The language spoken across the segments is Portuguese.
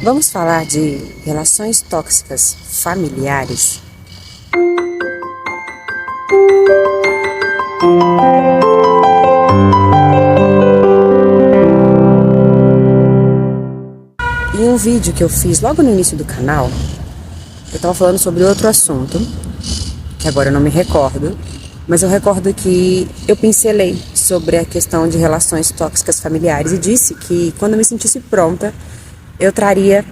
Vamos falar de relações tóxicas familiares. Em um vídeo que eu fiz logo no início do canal, eu estava falando sobre outro assunto, que agora eu não me recordo, mas eu recordo que eu pincelei sobre a questão de relações tóxicas familiares e disse que quando eu me sentisse pronta, eu traria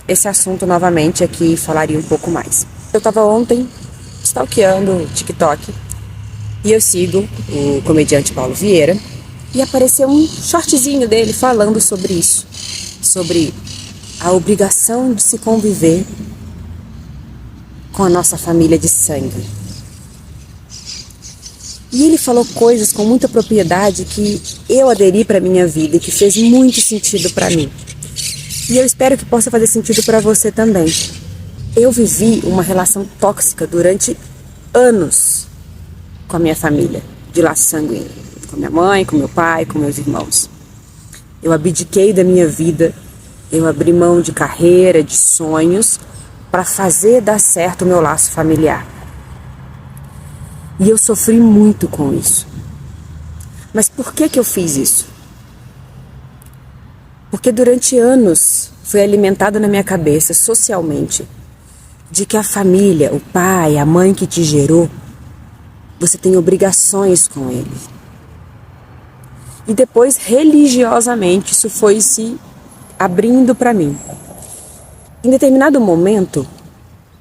esse assunto novamente aqui e falaria um pouco mais. Eu estava ontem stalkeando o TikTok e eu sigo o comediante Paulo Vieira e apareceu um shortzinho dele falando sobre isso, sobre a obrigação de se conviver com a nossa família de sangue. E ele falou coisas com muita propriedade que eu aderi para minha vida e que fez muito sentido para mim. E eu espero que possa fazer sentido para você também. Eu vivi uma relação tóxica durante anos com a minha família, de laço sanguíneo. Com minha mãe, com meu pai, com meus irmãos. Eu abdiquei da minha vida, eu abri mão de carreira, de sonhos, para fazer dar certo o meu laço familiar. E eu sofri muito com isso. Mas por que eu fiz isso? Porque durante anos foi alimentado na minha cabeça, socialmente, de que a família, o pai, a mãe que te gerou, você tem obrigações com ele. E depois, religiosamente, isso foi se abrindo para mim. Em determinado momento,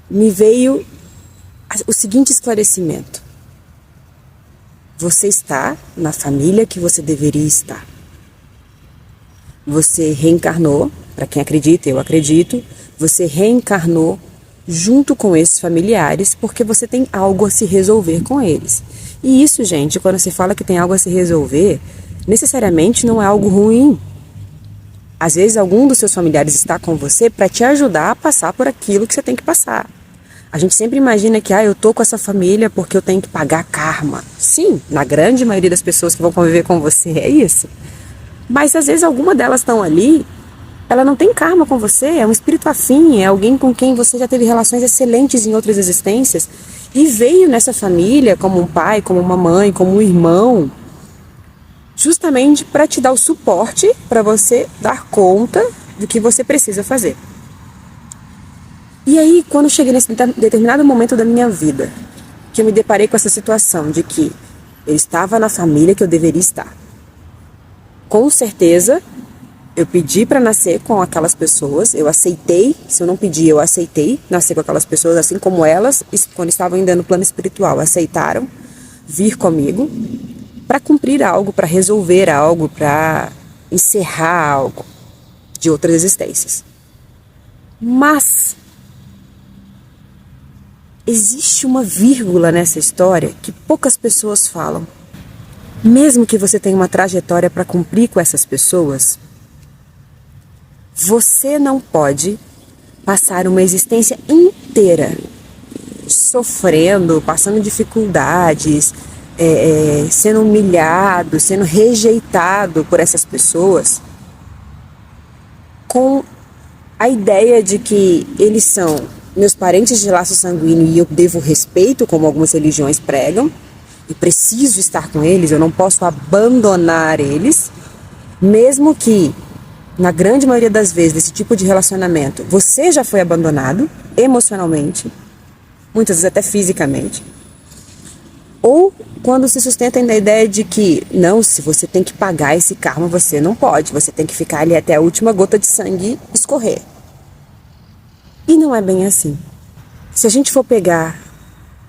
me veio o seguinte esclarecimento. Você está na família que você deveria estar. Você reencarnou, para quem acredita, eu acredito, você reencarnou junto com esses familiares porque você tem algo a se resolver com eles. E isso, gente, quando se fala que tem algo a se resolver, necessariamente não é algo ruim. Às vezes algum dos seus familiares está com você para te ajudar a passar por aquilo que você tem que passar. A gente sempre imagina que eu tô com essa família porque eu tenho que pagar karma. Sim, na grande maioria das pessoas que vão conviver com você é isso. Mas às vezes alguma delas estão ali, ela não tem karma com você, é um espírito afim, é alguém com quem você já teve relações excelentes em outras existências e veio nessa família como um pai, como uma mãe, como um irmão, justamente para te dar o suporte para você dar conta do que você precisa fazer. E aí, quando eu cheguei nesse determinado momento da minha vida, que eu me deparei com essa situação de que eu estava na família que eu deveria estar, com certeza, eu pedi para nascer com aquelas pessoas, eu aceitei, se eu não pedi, eu aceitei nascer com aquelas pessoas, assim como elas, quando estavam ainda no plano espiritual, aceitaram vir comigo para cumprir algo, para resolver algo, para encerrar algo de outras existências. Mas existe uma vírgula nessa história que poucas pessoas falam. Mesmo que você tenha uma trajetória para cumprir com essas pessoas, você não pode passar uma existência inteira sofrendo, passando dificuldades, sendo humilhado, sendo rejeitado por essas pessoas, com a ideia de que eles são meus parentes de laço sanguíneo e eu devo respeito, como algumas religiões pregam, e preciso estar com eles, eu não posso abandonar eles, mesmo que, na grande maioria das vezes, desse tipo de relacionamento, você já foi abandonado, emocionalmente, muitas vezes até fisicamente, ou quando se sustenta na ideia de que, não, se você tem que pagar esse karma, você não pode, você tem que ficar ali até a última gota de sangue escorrer. E não é bem assim. Se a gente for pegar,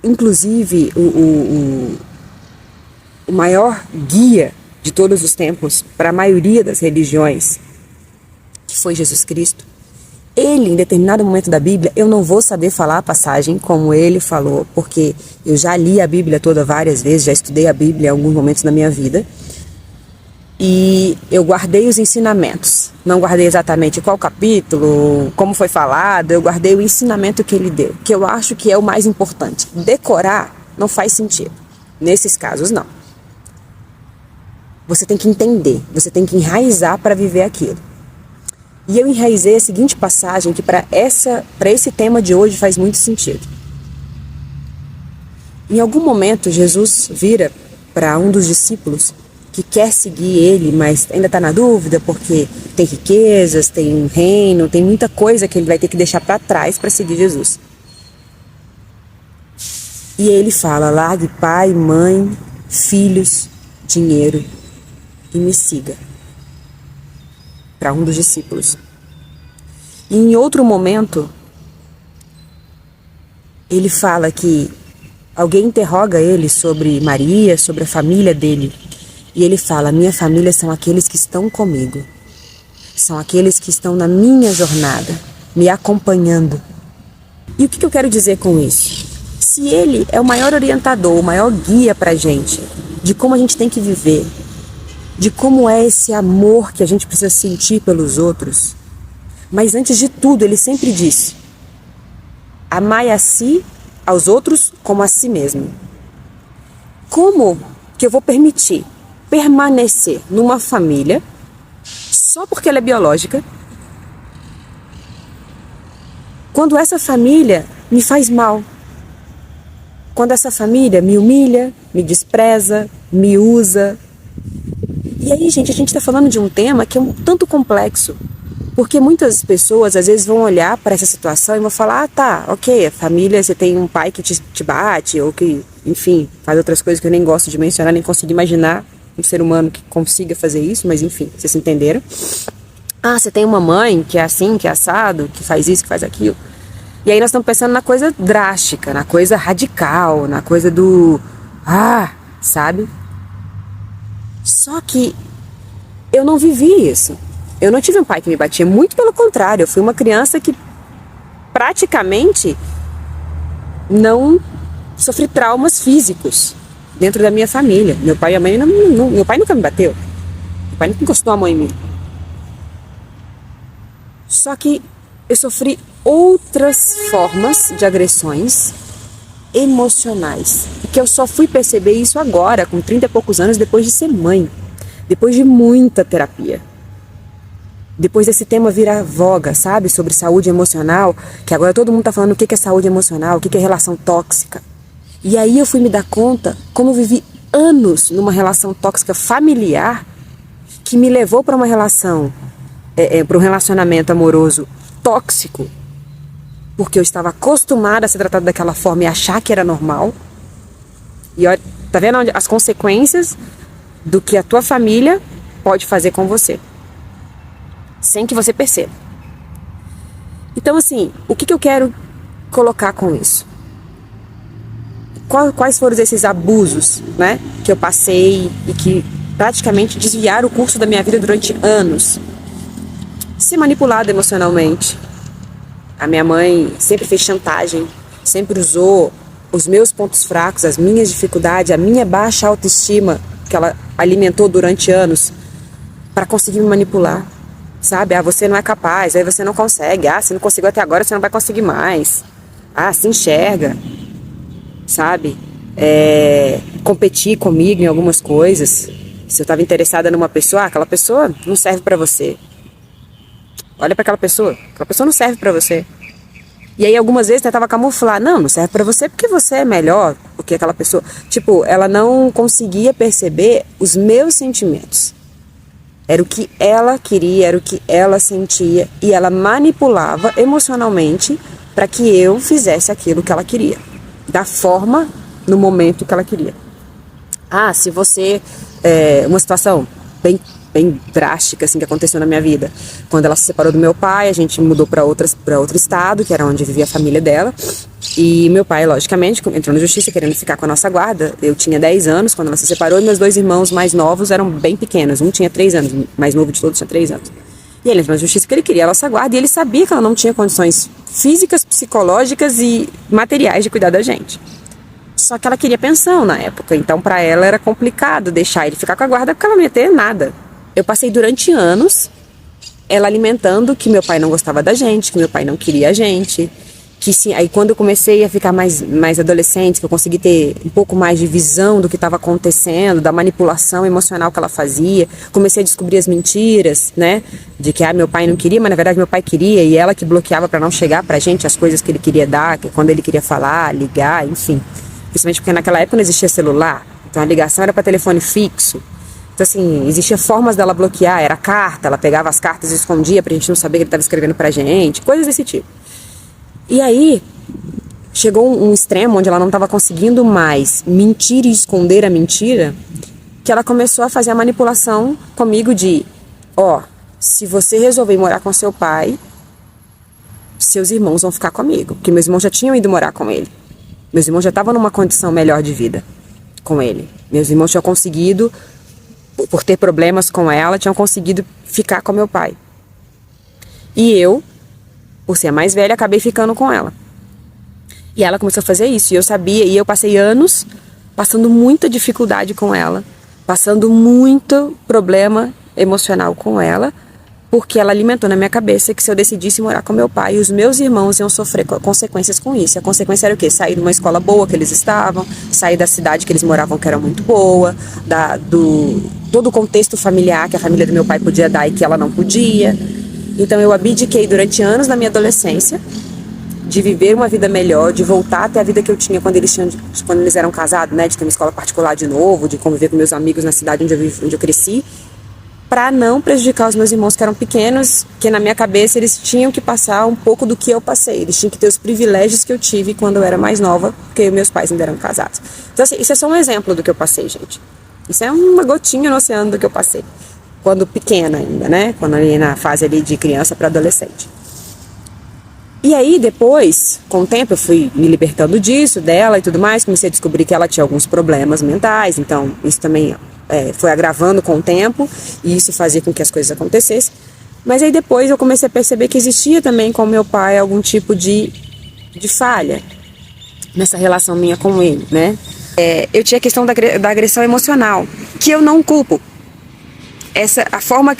inclusive, o maior guia de todos os tempos para a maioria das religiões, que foi Jesus Cristo, ele, em determinado momento da Bíblia, eu não vou saber falar a passagem como ele falou, porque eu já li a Bíblia toda várias vezes, já estudei a Bíblia em alguns momentos da minha vida, e eu guardei os ensinamentos. Não guardei exatamente qual capítulo, como foi falado, eu guardei o ensinamento que ele deu, que eu acho que é o mais importante. Decorar não faz sentido. Nesses casos, não. Você tem que entender, você tem que enraizar para viver aquilo. E eu enraizei a seguinte passagem que para esse tema de hoje faz muito sentido. Em algum momento, Jesus vira para um dos discípulos que quer seguir ele, mas ainda está na dúvida porque tem riquezas, tem um reino, tem muita coisa que ele vai ter que deixar para trás para seguir Jesus. E ele fala: largue pai, mãe, filhos, dinheiro e me siga. Para um dos discípulos. E em outro momento, ele fala que alguém interroga ele sobre Maria, sobre a família dele. E ele fala: minha família são aqueles que estão comigo. São aqueles que estão na minha jornada, me acompanhando. E o que eu quero dizer com isso? Se ele é o maior orientador, o maior guia pra gente, de como a gente tem que viver, de como é esse amor que a gente precisa sentir pelos outros. Mas antes de tudo, ele sempre diz: amai a si, aos outros, como a si mesmo. Como que eu vou permitir permanecer numa família só porque ela é biológica, quando essa família me faz mal? Quando essa família me humilha, me despreza, me usa. E aí, gente, a gente está falando de um tema que é um tanto complexo. Porque muitas pessoas, às vezes, vão olhar para essa situação e vão falar: ah, tá, ok, a família, você tem um pai que te bate, ou que, enfim, faz outras coisas que eu nem gosto de mencionar, nem consigo imaginar um ser humano que consiga fazer isso, mas enfim, vocês entenderam. Ah, você tem uma mãe que é assim, que é assado, que faz isso, que faz aquilo. E aí nós estamos pensando na coisa drástica, na coisa radical, na coisa do... sabe? Só que eu não vivi isso. Eu não tive um pai que me batia, muito pelo contrário. Eu fui uma criança que praticamente não sofri traumas físicos dentro da minha família. Meu pai e a mãe meu pai nunca me bateu. Meu pai nunca encostou a mão em mim. Só que eu sofri outras formas de agressões emocionais. E que eu só fui perceber isso agora, com 30 e poucos anos, depois de ser mãe. Depois de muita terapia. Depois desse tema virar voga, sabe? Sobre saúde emocional. Que agora todo mundo tá falando o que é saúde emocional, o que é relação tóxica. E aí eu fui me dar conta como eu vivi anos numa relação tóxica familiar que me levou para uma relação, para um relacionamento amoroso tóxico, porque eu estava acostumada a ser tratada daquela forma e achar que era normal. E olha, tá vendo as consequências do que a tua família pode fazer com você, sem que você perceba. Então, assim, o que eu quero colocar com isso? Quais foram esses abusos, né, que eu passei e que praticamente desviaram o curso da minha vida durante anos? Ser manipulada emocionalmente. A minha mãe sempre fez chantagem, sempre usou os meus pontos fracos, as minhas dificuldades, a minha baixa autoestima que ela alimentou durante anos para conseguir me manipular, sabe? Ah, você não é capaz, aí você não consegue, ah, você não conseguiu até agora, você não vai conseguir mais, ah, se enxerga, sabe? Competir comigo em algumas coisas. Se eu estava interessada numa pessoa, aquela pessoa não serve para você. Olha para aquela pessoa não serve pra você. E aí algumas vezes tentava camuflar: não serve pra você porque você é melhor do que aquela pessoa. Tipo, ela não conseguia perceber os meus sentimentos. Era o que ela queria, era o que ela sentia. E ela manipulava emocionalmente para que eu fizesse aquilo que ela queria. Da forma, no momento que ela queria. Ah, se você... uma situação bem drástica assim, que aconteceu na minha vida. Quando ela se separou do meu pai, a gente mudou para outro estado, que era onde vivia a família dela. E meu pai, logicamente, entrou na justiça querendo ficar com a nossa guarda. Eu tinha 10 anos quando ela se separou e meus 2 irmãos mais novos eram bem pequenos. Um tinha 3 anos, o mais novo de todos tinha 3 anos. E ele entrou na justiça que ele queria a nossa guarda e ele sabia que ela não tinha condições físicas, psicológicas e materiais de cuidar da gente. Só que ela queria pensão na época, então para ela era complicado deixar ele ficar com a guarda porque ela não ia ter nada. Eu passei durante anos ela alimentando que meu pai não gostava da gente, que meu pai não queria a gente, que sim, aí quando eu comecei a ficar mais adolescente, que eu consegui ter um pouco mais de visão do que estava acontecendo, da manipulação emocional que ela fazia, comecei a descobrir as mentiras, né, de que meu pai não queria, mas na verdade meu pai queria, e ela que bloqueava para não chegar pra gente as coisas que ele queria dar, que quando ele queria falar, ligar, enfim. Principalmente porque naquela época não existia celular, então a ligação era para telefone fixo. Então, assim, existia formas dela bloquear, era carta, ela pegava as cartas e escondia pra gente não saber que ele estava escrevendo pra gente, coisas desse tipo. E aí, chegou um extremo onde ela não estava conseguindo mais mentir e esconder a mentira, que ela começou a fazer a manipulação comigo de, se você resolver morar com seu pai, seus irmãos vão ficar comigo, porque meus irmãos já tinham ido morar com ele. Meus irmãos já estavam numa condição melhor de vida com ele. Meus irmãos tinham conseguido, por ter problemas com ela, tinham conseguido ficar com meu pai. E eu, por ser a mais velha, acabei ficando com ela. E ela começou a fazer isso, e eu sabia, e eu passei anos passando muita dificuldade com ela, passando muito problema emocional com ela, porque ela alimentou na minha cabeça que se eu decidisse morar com meu pai, os meus irmãos iam sofrer consequências com isso. A consequência era o quê? Sair de uma escola boa que eles estavam, sair da cidade que eles moravam que era muito boa, todo o contexto familiar que a família do meu pai podia dar e que ela não podia. Então eu abdiquei durante anos na minha adolescência de viver uma vida melhor, de voltar até a vida que eu tinha quando eles eram casados, né, de ter uma escola particular de novo, de conviver com meus amigos na cidade onde eu cresci, para não prejudicar os meus irmãos que eram pequenos, que na minha cabeça eles tinham que passar um pouco do que eu passei, eles tinham que ter os privilégios que eu tive quando eu era mais nova, porque meus pais ainda eram casados. Então assim, isso é só um exemplo do que eu passei, gente. Isso é uma gotinha no oceano do que eu passei. Quando pequena ainda, né? Quando ali na fase ali de criança para adolescente. E aí depois, com o tempo, eu fui me libertando disso, dela e tudo mais, comecei a descobrir que ela tinha alguns problemas mentais, então isso também foi agravando com o tempo, e isso fazia com que as coisas acontecessem. Mas aí depois eu comecei a perceber que existia também com meu pai algum tipo de falha nessa relação minha com ele, né? Eu tinha a questão da agressão emocional, que eu não culpo.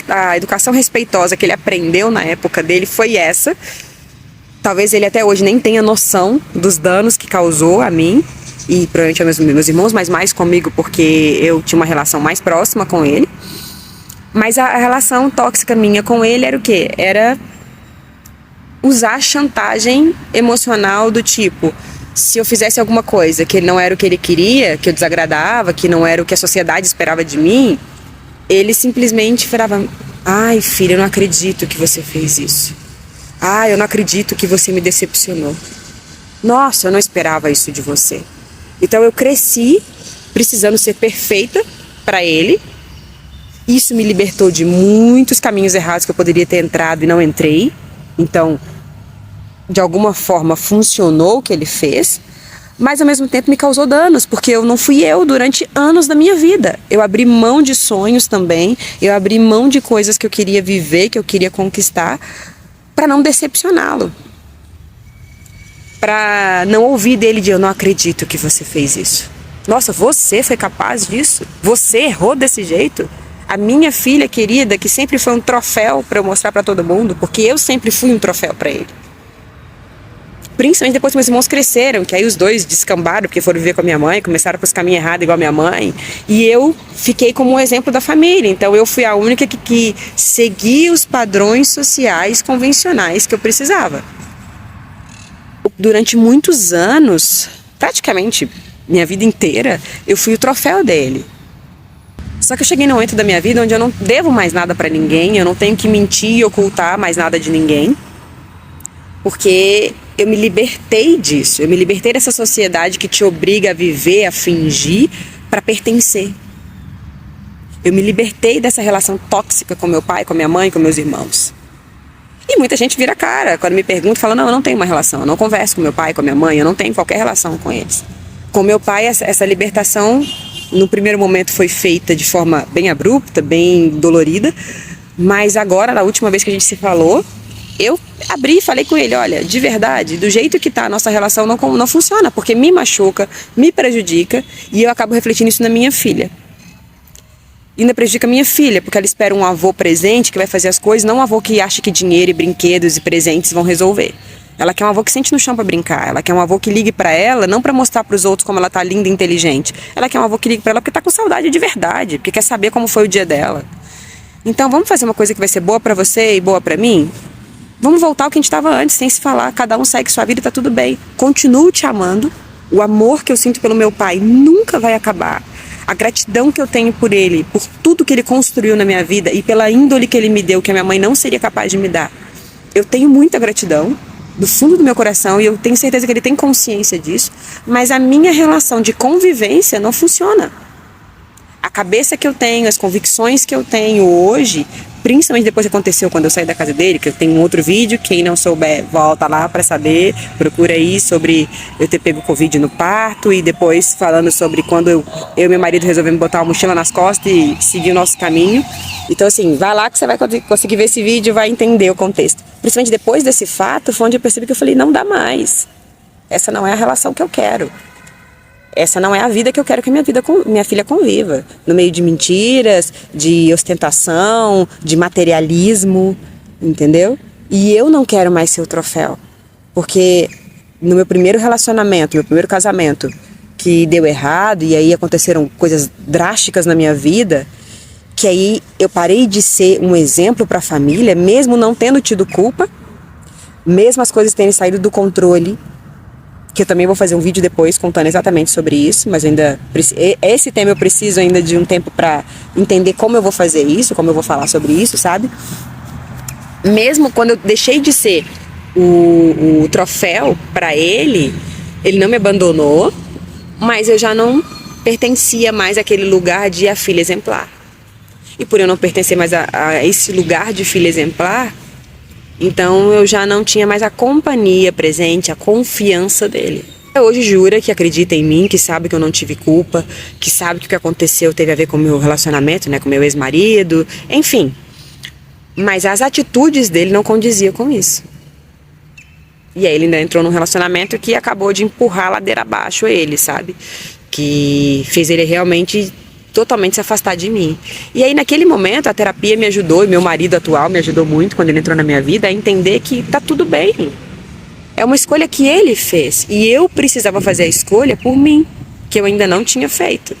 A educação respeitosa que ele aprendeu na época dele foi essa. Talvez ele até hoje nem tenha noção dos danos que causou a mim e provavelmente aos meus irmãos, mas mais comigo porque eu tinha uma relação mais próxima com ele. Mas a relação tóxica minha com ele era o quê? Era usar chantagem emocional do tipo, se eu fizesse alguma coisa que não era o que ele queria, que eu desagradava, que não era o que a sociedade esperava de mim, ele simplesmente falava, ai filha, eu não acredito que você fez isso. Ai, eu não acredito que você me decepcionou. Nossa, eu não esperava isso de você. Então eu cresci precisando ser perfeita para ele. Isso me libertou de muitos caminhos errados que eu poderia ter entrado e não entrei. Então, de alguma forma funcionou o que ele fez. Mas ao mesmo tempo me causou danos, porque eu não fui eu durante anos da minha vida. Eu abri mão de sonhos também, eu abri mão de coisas que eu queria viver, que eu queria conquistar, para não decepcioná-lo. Para não ouvir dele de eu não acredito que você fez isso. Nossa, você foi capaz disso? Você errou desse jeito? A minha filha querida, que sempre foi um troféu para eu mostrar para todo mundo, porque eu sempre fui um troféu para ele. Principalmente depois que meus irmãos cresceram, que aí os dois descambaram, porque foram viver com a minha mãe, começaram para os caminhos errados igual a minha mãe. E eu fiquei como um exemplo da família. Então eu fui a única que seguia os padrões sociais convencionais que eu precisava. Durante muitos anos, praticamente minha vida inteira, eu fui o troféu dele. Só que eu cheguei num momento da minha vida onde eu não devo mais nada para ninguém, eu não tenho que mentir e ocultar mais nada de ninguém. Porque eu me libertei disso, eu me libertei dessa sociedade que te obriga a viver, a fingir para pertencer. Eu me libertei dessa relação tóxica com meu pai, com minha mãe, com meus irmãos. E muita gente vira a cara quando me pergunta, fala, não, eu não tenho uma relação, eu não converso com meu pai, com minha mãe, eu não tenho qualquer relação com eles. Com meu pai, essa libertação, no primeiro momento foi feita de forma bem abrupta, bem dolorida, mas agora, na última vez que a gente se falou, eu abri e falei com ele, olha, de verdade, do jeito que tá a nossa relação não funciona, porque me machuca, me prejudica, e eu acabo refletindo isso na minha filha. E ainda prejudica a minha filha, porque ela espera um avô presente que vai fazer as coisas, não um avô que acha que dinheiro e brinquedos e presentes vão resolver. Ela quer um avô que sente no chão pra brincar. Ela quer um avô que ligue pra ela, não pra mostrar pros outros como ela tá linda e inteligente. Ela quer um avô que ligue pra ela porque tá com saudade de verdade, porque quer saber como foi o dia dela. Então vamos fazer uma coisa que vai ser boa pra você e boa pra mim? Vamos voltar ao que a gente estava antes, sem se falar. Cada um segue sua vida e tá tudo bem. Continuo te amando. O amor que eu sinto pelo meu pai nunca vai acabar. A gratidão que eu tenho por ele, por tudo que ele construiu na minha vida e pela índole que ele me deu, que a minha mãe não seria capaz de me dar. Eu tenho muita gratidão, do fundo do meu coração, e eu tenho certeza que ele tem consciência disso, mas a minha relação de convivência não funciona. A cabeça que eu tenho, as convicções que eu tenho hoje, principalmente depois que aconteceu quando eu saí da casa dele, que eu tenho um outro vídeo, quem não souber, volta lá pra saber, procura aí sobre eu ter pego Covid no parto e depois falando sobre quando eu e meu marido resolvemos botar uma mochila nas costas e seguir o nosso caminho. Então assim, vai lá que você vai conseguir ver esse vídeo e vai entender o contexto. Principalmente depois desse fato, foi onde eu percebi que eu falei, não dá mais. Essa não é a relação que eu quero. Essa não é a vida que eu quero que minha filha conviva. No meio de mentiras, de ostentação, de materialismo, entendeu? E eu não quero mais ser o troféu. Porque no meu primeiro relacionamento, meu primeiro casamento, que deu errado, e aí aconteceram coisas drásticas na minha vida, que aí eu parei de ser um exemplo para a família, mesmo não tendo tido culpa, mesmo as coisas terem saído do controle, que eu também vou fazer um vídeo depois contando exatamente sobre isso, mas ainda esse tema eu preciso ainda de um tempo para entender como eu vou fazer isso, como eu vou falar sobre isso, sabe? Mesmo quando eu deixei de ser o troféu para ele não me abandonou, mas eu já não pertencia mais àquele lugar de a filha exemplar. E por eu não pertencer mais a esse lugar de filha exemplar, então eu já não tinha mais a companhia presente, a confiança dele. Hoje jura que acredita em mim, que sabe que eu não tive culpa, que sabe que o que aconteceu teve a ver com o meu relacionamento, né, com o meu ex-marido, enfim. Mas as atitudes dele não condiziam com isso. E aí ele ainda entrou num relacionamento que acabou de empurrar a ladeira abaixo ele, sabe? Que fez ele realmente totalmente se afastar de mim. E aí naquele momento a terapia me ajudou, e meu marido atual me ajudou muito quando ele entrou na minha vida, a entender que tá tudo bem. É uma escolha que ele fez e eu precisava fazer a escolha por mim, que eu ainda não tinha feito.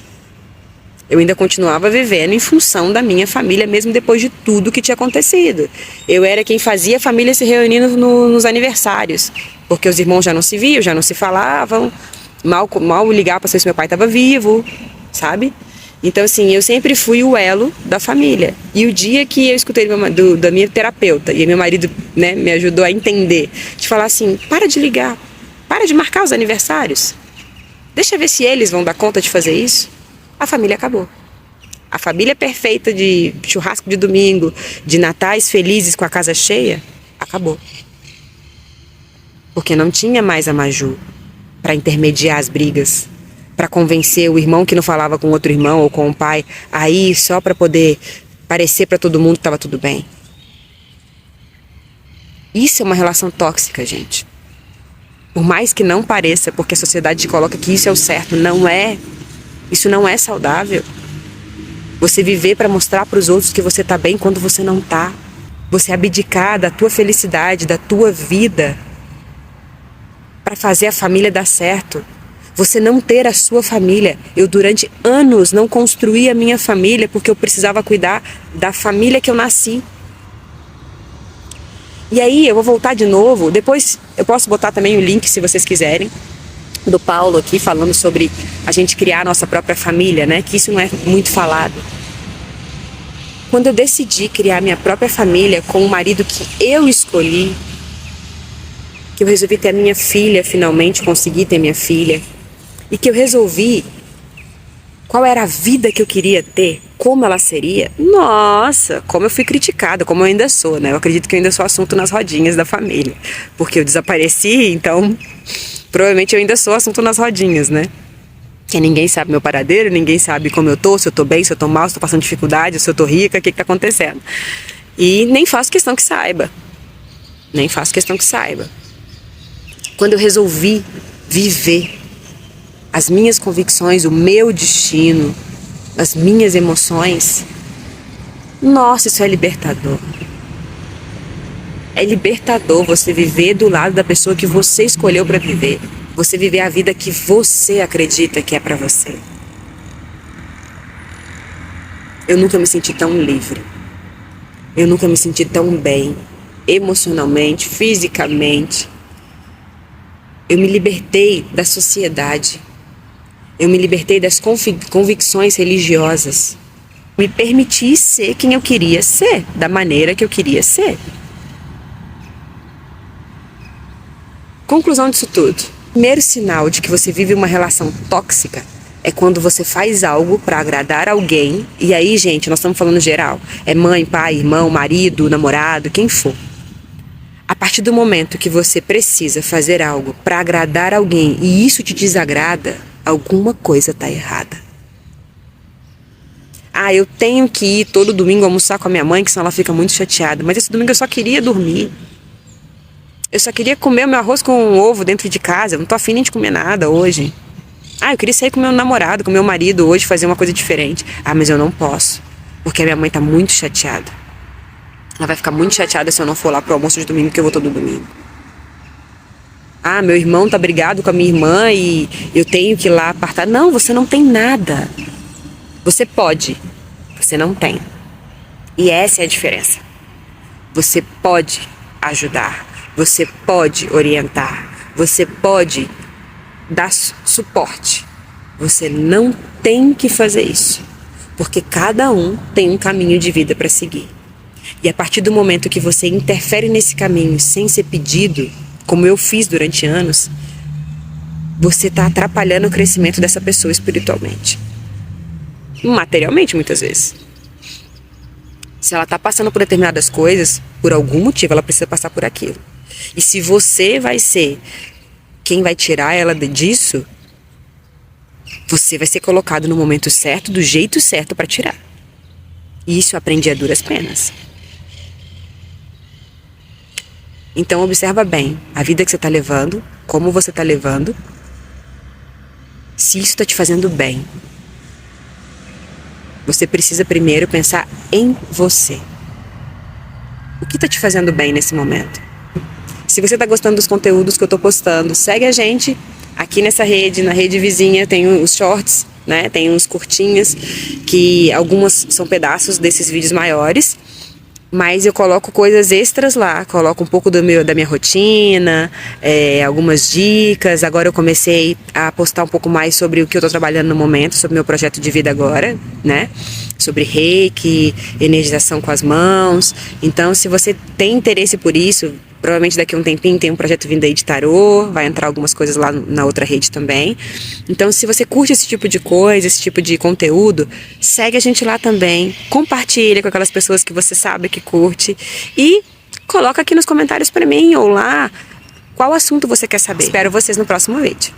Eu ainda continuava vivendo em função da minha família, mesmo depois de tudo que tinha acontecido. Eu era quem fazia a família se reunir nos aniversários, porque os irmãos já não se viam, já não se falavam, mal ligava para saber se meu pai estava vivo, sabe? Então, assim, eu sempre fui o elo da família. E o dia que eu escutei da minha terapeuta, e meu marido, né, me ajudou a entender, de falar assim, para de ligar, para de marcar os aniversários, deixa eu ver se eles vão dar conta de fazer isso. A família acabou. A família perfeita de churrasco de domingo, de natais felizes com a casa cheia, acabou. Porque não tinha mais a Maju para intermediar as brigas, para convencer o irmão que não falava com outro irmão ou com o pai a ir só para poder parecer para todo mundo que estava tudo bem. Isso é uma relação tóxica, gente. Por mais que não pareça, porque a sociedade coloca que isso é o certo, não é. Isso não é saudável. Você viver para mostrar para os outros que você está bem quando você não está. Você abdicar da tua felicidade, da tua vida, para fazer a família dar certo. Você não ter a sua família. Eu durante anos não construí a minha família porque eu precisava cuidar da família que eu nasci. E aí eu vou voltar de novo. Depois eu posso botar também o link, se vocês quiserem, do Paulo aqui, falando sobre a gente criar a nossa própria família, né? Que isso não é muito falado. Quando eu decidi criar minha própria família com o marido que eu escolhi, que eu resolvi ter a minha filha, finalmente consegui ter minha filha, e que eu resolvi qual era a vida que eu queria ter, como ela seria, nossa, como eu fui criticada, como eu ainda sou, né? Eu acredito que eu ainda sou assunto nas rodinhas da família, porque eu desapareci, então provavelmente eu ainda sou assunto nas rodinhas, né? Que ninguém sabe meu paradeiro, ninguém sabe como eu tô, se eu tô bem, se eu tô mal, se eu tô passando dificuldade, se eu tô rica, o que tá acontecendo. E nem faço questão que saiba. Nem faço questão que saiba. Quando eu resolvi viver as minhas convicções, o meu destino, as minhas emoções, nossa, isso é libertador. É libertador você viver do lado da pessoa que você escolheu para viver. Você viver a vida que você acredita que é para você. Eu nunca me senti tão livre. Eu nunca me senti tão bem, emocionalmente, fisicamente. Eu me libertei da sociedade. Eu me libertei das convicções religiosas. Me permiti ser quem eu queria ser, da maneira que eu queria ser. Conclusão disso tudo. O primeiro sinal de que você vive uma relação tóxica é quando você faz algo para agradar alguém. E aí, gente, nós estamos falando geral. É mãe, pai, irmão, marido, namorado, quem for. A partir do momento que você precisa fazer algo para agradar alguém e isso te desagrada, alguma coisa está errada. Ah, eu tenho que ir todo domingo almoçar com a minha mãe, que senão ela fica muito chateada. Mas esse domingo eu só queria dormir. Eu só queria comer o meu arroz com ovo dentro de casa. Eu não tô afim nem de comer nada hoje. Ah, eu queria sair com meu namorado, com meu marido hoje, fazer uma coisa diferente. Ah, mas eu não posso, porque a minha mãe tá muito chateada. Ela vai ficar muito chateada se eu não for lá pro almoço de domingo, que eu vou todo domingo. Ah, meu irmão tá brigado com a minha irmã e eu tenho que ir lá apartar. Não, você não tem nada. Você pode, você não tem. E essa é a diferença. Você pode ajudar, você pode orientar, você pode dar suporte. Você não tem que fazer isso, porque cada um tem um caminho de vida para seguir. E a partir do momento que você interfere nesse caminho sem ser pedido, como eu fiz durante anos, você está atrapalhando o crescimento dessa pessoa espiritualmente. Materialmente, muitas vezes. Se ela está passando por determinadas coisas, por algum motivo, ela precisa passar por aquilo. E se você vai ser quem vai tirar ela disso, você vai ser colocado no momento certo, do jeito certo para tirar. E isso eu aprendi a duras penas. Então observa bem a vida que você está levando, como você está levando, se isso está te fazendo bem. Você precisa primeiro pensar em você. O que está te fazendo bem nesse momento? Se você está gostando dos conteúdos que eu estou postando, segue a gente aqui nessa rede, na rede vizinha tem os shorts, né? Tem uns curtinhos, que algumas são pedaços desses vídeos maiores, mas eu coloco coisas extras lá, coloco um pouco da minha rotina, algumas dicas. Agora eu comecei a postar um pouco mais sobre o que eu estou trabalhando no momento, sobre meu projeto de vida agora, né? Sobre reiki, energização com as mãos. Então, se você tem interesse por isso, provavelmente daqui a um tempinho tem um projeto vindo aí de tarô, vai entrar algumas coisas lá na outra rede também. Então, se você curte esse tipo de coisa, esse tipo de conteúdo, segue a gente lá também, compartilha com aquelas pessoas que você sabe que curte e coloca aqui nos comentários para mim ou lá qual assunto você quer saber. Espero vocês no próximo vídeo.